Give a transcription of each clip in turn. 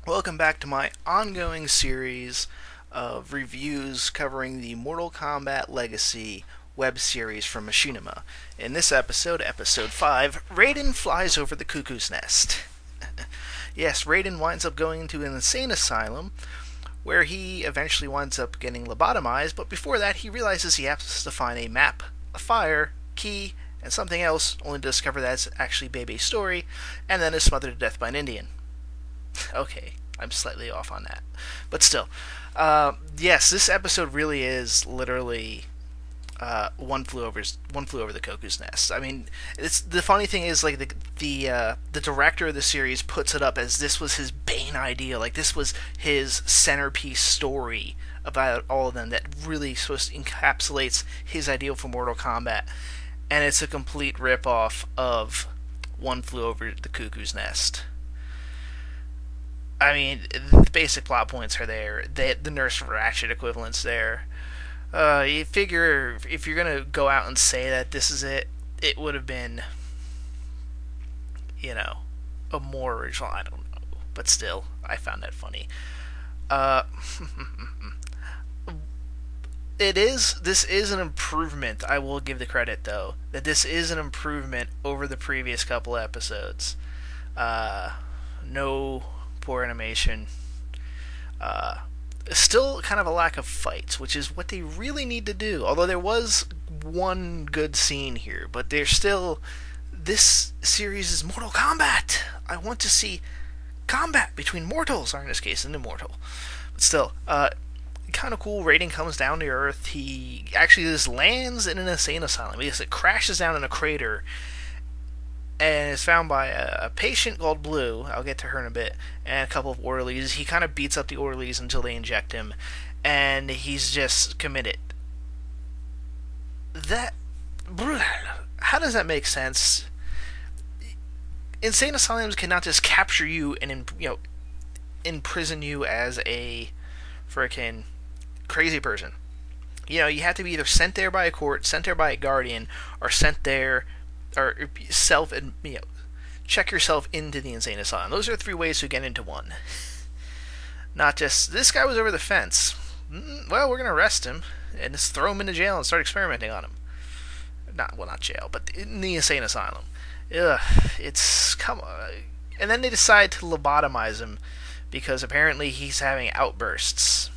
Welcome back to my ongoing series of reviews covering the Mortal Kombat Legacy web series from Machinima. In this episode, episode 5, Raiden flies over the Cuckoo's Nest. Yes, Raiden winds up going to an insane asylum where he eventually winds up getting lobotomized, but before that he realizes he has to find a map, a fire, key, and something else, only to discover that's actually Bebe's story, and then is smothered to death by an Indian. Okay, I'm slightly off on that, but still, yes, this episode really is literally one flew over the Cuckoo's Nest. I mean, it's the funny thing is like the director of the series puts it up as this was his Bane idea, like this was his centerpiece story about all of them that really supposed to encapsulates his ideal for Mortal Kombat, and it's a complete rip off of One Flew Over the Cuckoo's Nest. I mean, the basic plot points are there. The Nurse Ratchet equivalent's there. You figure if you're gonna go out and say that this is it, it would have been, a more original. I don't know, but still, I found that funny. Uh, This is an improvement. I will give the credit though that this is an improvement over the previous couple episodes. No poor animation. Still kind of a lack of fights, which is what they really need to do. Although there was one good scene here, but there's still. This series is Mortal Kombat. I want to see combat between mortals, or in this case, an immortal. But still, kind of cool. Raiden comes down to Earth. He actually just lands in an insane asylum. He just crashes down in a crater and is found by a patient called Blue. I'll get to her in a bit, and a couple of orderlies. He kind of beats up the orderlies until they inject him, and he's just committed. That, how does that make sense? Insane asylums cannot just capture you and imprison you as a freaking crazy person. You have to be either sent there by a court, sent there by a guardian, or sent there or check yourself into the insane asylum. Those are three ways to get into one. Not just this guy was over the fence. Well, we're gonna arrest him and just throw him into jail and start experimenting on him. Not jail, but in the insane asylum. Ugh, it's come on. And then they decide to lobotomize him because apparently he's having outbursts.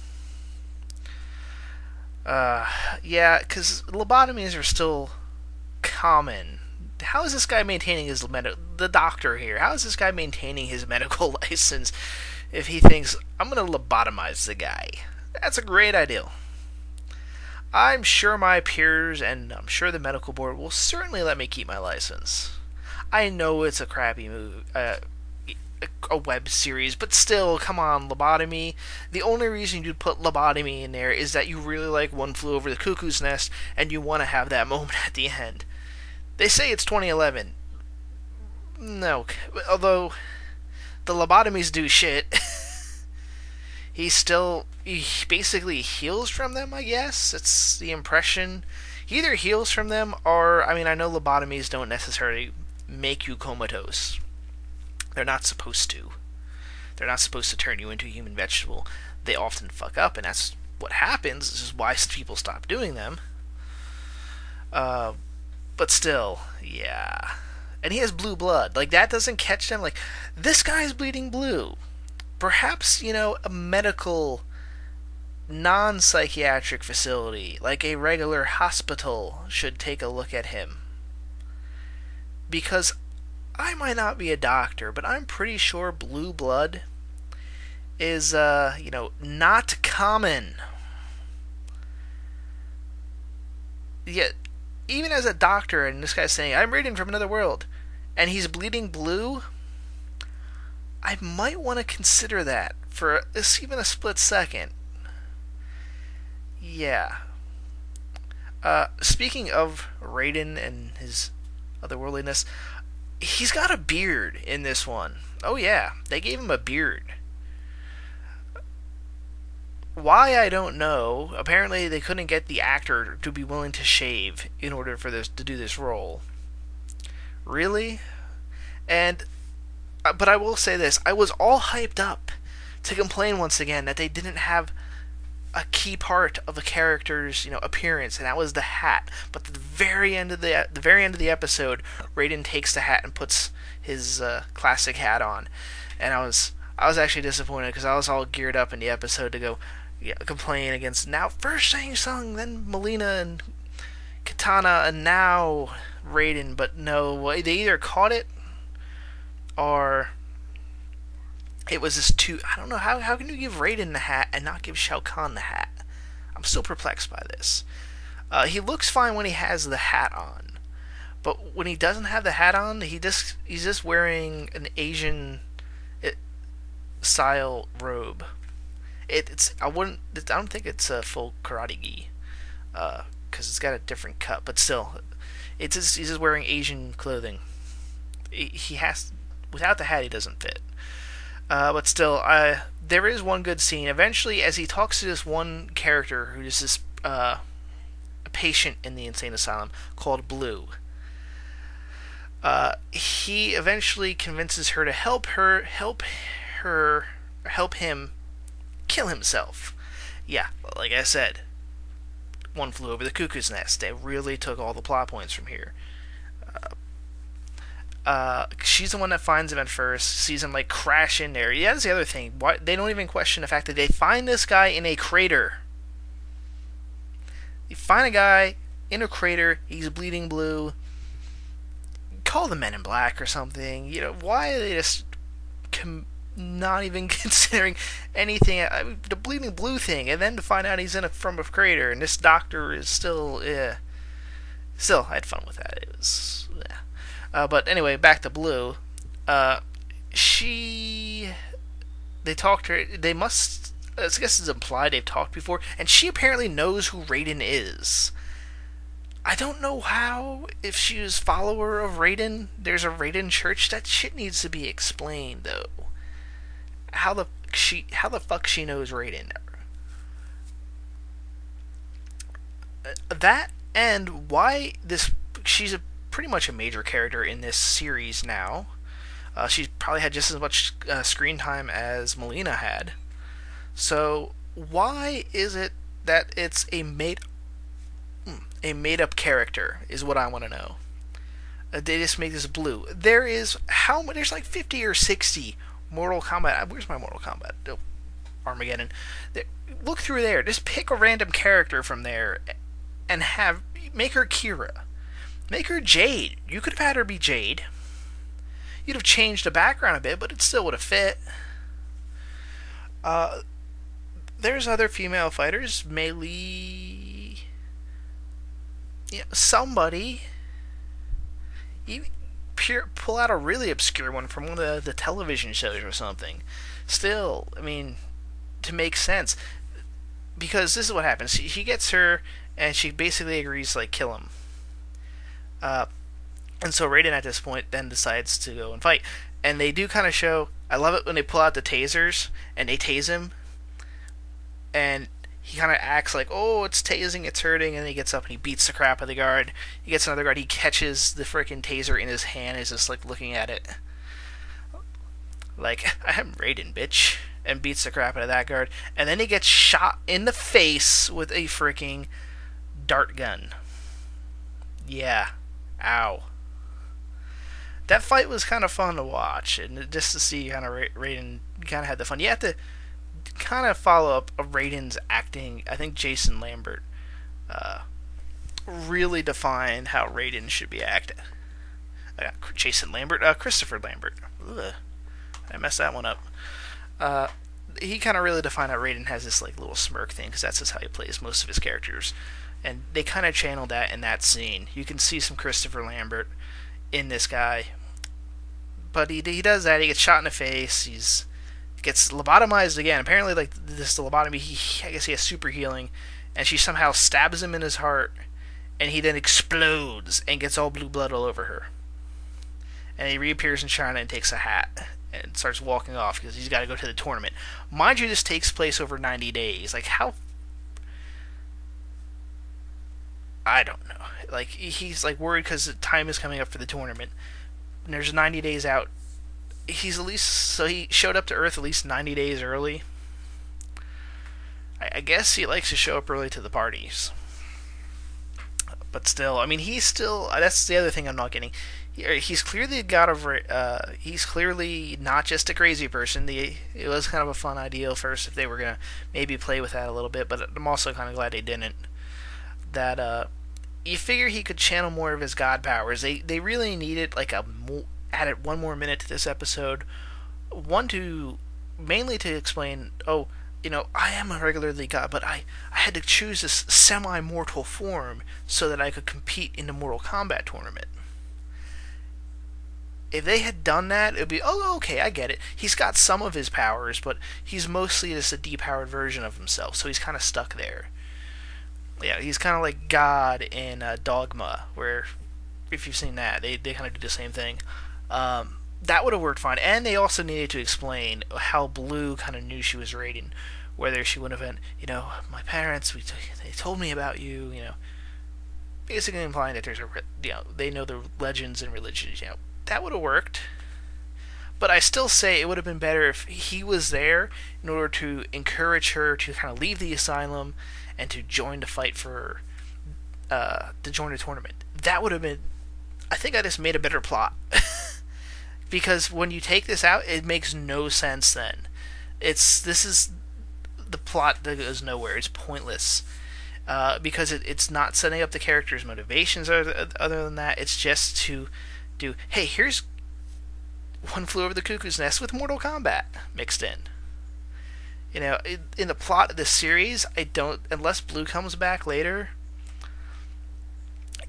Yeah, because lobotomies are still common. How is this guy maintaining the doctor here? How is this guy maintaining his medical license if he thinks I'm gonna lobotomize the guy? That's a great idea. I'm sure my peers and I'm sure the medical board will certainly let me keep my license. I know it's a crappy movie, a web series, but still, come on, lobotomy. The only reason you'd put lobotomy in there is that you really like One Flew Over the Cuckoo's Nest and you want to have that moment at the end. They say it's 2011. No, although the lobotomies do shit. He basically heals from them, I guess. It's the impression. He either heals from them or, I know lobotomies don't necessarily make you comatose. They're not supposed to. They're not supposed to turn you into a human vegetable. They often fuck up, and that's what happens. This is why people stop doing them. But still, yeah. And he has blue blood. Like, that doesn't catch them. Like, this guy's bleeding blue. Perhaps, a medical, non-psychiatric facility, like a regular hospital, should take a look at him. Because I might not be a doctor, but I'm pretty sure blue blood is, not common. Yet, even as a doctor, and this guy's saying, I'm Raiden from another world, and he's bleeding blue, I might want to consider that for even a split second. Yeah. Speaking of Raiden and his otherworldliness, he's got a beard in this one. Oh yeah, they gave him a beard. Why, I don't know. Apparently they couldn't get the actor to be willing to shave in order for this to do this role. Really? And but I will say this, I was all hyped up to complain once again that they didn't have a key part of the character's appearance, and that was the hat. But at the very end of the episode, Raiden takes the hat and puts his classic hat on, and I was actually disappointed because I was all geared up in the episode to go complain against now first Shang Tsung, then Melina and Katana, and now Raiden. But no, they either caught it or it was just too. I don't know how can you give Raiden the hat and not give Shao Kahn the hat? I'm still perplexed by this. He looks fine when he has the hat on, but when he doesn't have the hat on, he's just wearing an Asian style robe. I don't think it's a full karate gi, because it's got a different cut. But still, he's just wearing Asian clothing. He has, without the hat, he doesn't fit. But still, there is one good scene. Eventually, as he talks to this one character who is this a patient in the insane asylum called Blue, he eventually convinces her to help him kill himself. Yeah, like I said, One Flew Over the Cuckoo's Nest. They really took all the plot points from here. She's the one that finds him at first, sees him crash in there. Yeah, that's the other thing. Why they don't even question the fact that they find this guy in a crater. You find a guy in a crater. He's bleeding blue. Call the Men in Black or something. Why are they just not even considering anything? The bleeding blue thing, and then to find out he's from a crater, and this doctor is still. Still, I had fun with that. It was. But anyway, back to Blue. They talked to her. They must. I guess it's implied they've talked before, and she apparently knows who Raiden is. I don't know how. If she was follower of Raiden, there's a Raiden church. That shit needs to be explained, though. How the fuck she knows Raiden? That and why this? She's pretty much a major character in this series now. She's probably had just as much screen time as Melina had. So why is it that it's a made up character? Is what I want to know. They just make this Blue. There's 50 or 60 Mortal Kombat. Where's my Mortal Kombat? Oh, Armageddon. Look through there. Just pick a random character from there and make her Kira. Make her Jade. You could have had her be Jade. You'd have changed the background a bit, but it still would have fit. There's other female fighters. Melee. Somebody. You pull out a really obscure one from one of the television shows or something. Still, I mean, to make sense. Because this is what happens. He gets her, and she basically agrees to kill him. And so Raiden at this point then decides to go and fight. And they do kind of show, I love it when they pull out the tasers and they tase him. And he kind of acts like, oh, it's tasing, it's hurting. And then he gets up and he beats the crap out of the guard. He gets another guard, he catches the freaking taser in his hand, is just looking at it. I'm Raiden, bitch. And beats the crap out of that guard. And then he gets shot in the face with a freaking dart gun. Yeah. Ow. That fight was kind of fun to watch, and just to see kind of Raiden kind of had the fun. You have to kind of follow up of Raiden's acting. I think Jason Lambert really defined how Raiden should be acting. Jason Lambert? Christopher Lambert. Ugh. I messed that one up. He kind of really defined how Raiden has this little smirk thing, because that's just how he plays most of his characters. And they kind of channeled that in that scene. You can see some Christopher Lambert in this guy. But he does that. He gets shot in the face. He gets lobotomized again. Apparently, this lobotomy, I guess he has super healing. And she somehow stabs him in his heart. And he then explodes and gets all blue blood all over her. And he reappears in China and takes a hat. And starts walking off because he's got to go to the tournament. Mind you, this takes place over 90 days. How... I don't know. He's worried because the time is coming up for the tournament. And there's 90 days out. he's at least, so he showed up to Earth at least 90 days early. I guess he likes to show up early to the parties. But still, I mean, he's still. That's the other thing I'm not getting. He's clearly got a. He's clearly not just a crazy person. It was kind of a fun idea first if they were gonna maybe play with that a little bit, but I'm also kind of glad they didn't. That you figure he could channel more of his god powers. They really needed like added one more minute to this episode. One to mainly to explain. Oh, I am a regularly god, but I had to choose this semi-mortal form so that I could compete in the Mortal Kombat tournament. If they had done that, it would be, oh, okay, I get it. He's got some of his powers, but he's mostly just a depowered version of himself, so he's kind of stuck there. Yeah, he's kind of like God in Dogma, where, if you've seen that, they kind of do the same thing. That would have worked fine. And they also needed to explain how Blue kind of knew she was Raiden. Whether she would have been, my parents, they told me about you, basically implying that there's they know the legends and religions, That would have worked. But I still say it would have been better if he was there in order to encourage her to kind of leave the asylum and to join the fight to join the tournament. That would have been, I think I just made a better plot. Because when you take this out, it makes no sense then. This is the plot that goes nowhere. It's pointless. Because it's not setting up the character's motivations other than that. It's just to do, hey, here's One Flew Over the Cuckoo's Nest with Mortal Kombat mixed in. In the plot of this series, unless Blue comes back later,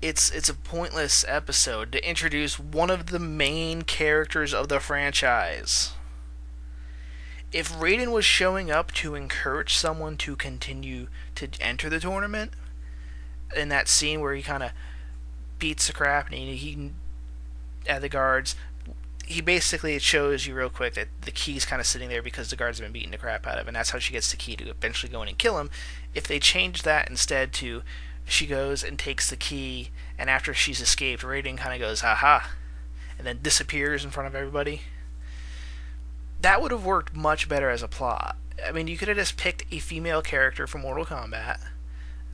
it's a pointless episode to introduce one of the main characters of the franchise. If Raiden was showing up to encourage someone to continue to enter the tournament, in that scene where he kind of beats the crap and he at the guards, he basically shows you real quick that the key's kind of sitting there because the guards have been beating the crap out of him, and that's how she gets the key to eventually go in and kill him. If they change that instead to she goes and takes the key, and after she's escaped, Raiden kind of goes, haha, and then disappears in front of everybody. That would have worked much better as a plot. I mean, you could have just picked a female character from Mortal Kombat.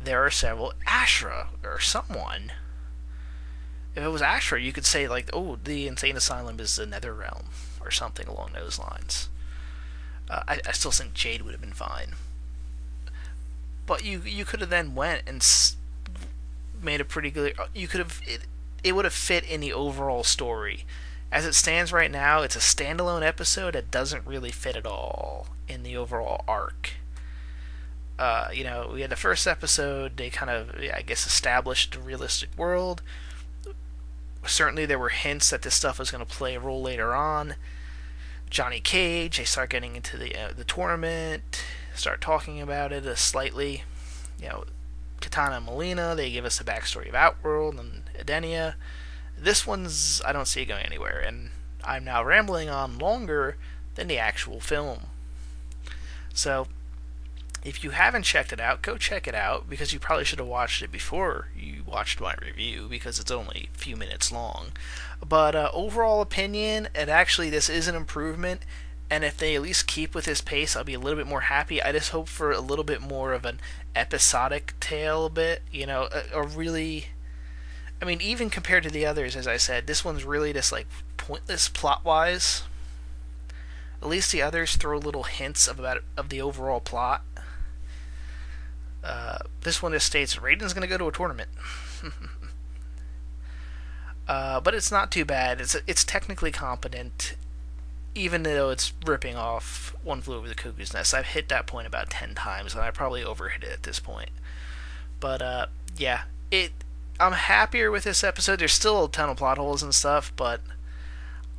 There are several. Ashra, or someone. If it was Ashra, you could say, like, oh, the Insane Asylum is the Nether Realm, or something along those lines. I still think Jade would have been fine. But you could have then went and made a pretty good. You could have it would have fit in the overall story. As it stands right now, it's a standalone episode that doesn't really fit at all in the overall arc. We had the first episode. They kind of, I guess, established a realistic world. Certainly, there were hints that this stuff was going to play a role later on. Johnny Cage. They start getting into the tournament. Start talking about it slightly. Katana and Melina, they give us the backstory of Outworld and Edenia. This one's, I don't see it going anywhere, and I'm now rambling on longer than the actual film. So, if you haven't checked it out, go check it out, because you probably should have watched it before you watched my review, because it's only a few minutes long. But overall opinion, this is an improvement. And if they at least keep with this pace, I'll be a little bit more happy. I just hope for a little bit more of an episodic tale a really... I mean, even compared to the others, as I said, this one's really just, like, pointless plot-wise. At least the others throw little hints of the overall plot. This one just states, Raiden's going to go to a tournament. But it's not too bad. It's technically competent. Even though it's ripping off One Flew Over the Cuckoo's Nest. I've hit that point about 10 times, and I probably overhit it at this point. But, yeah. I'm happier with this episode. There's still a ton of plot holes and stuff, but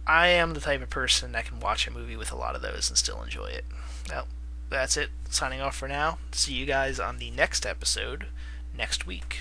I am the type of person that can watch a movie with a lot of those and still enjoy it. Well, that's it. Signing off for now. See you guys on the next episode next week.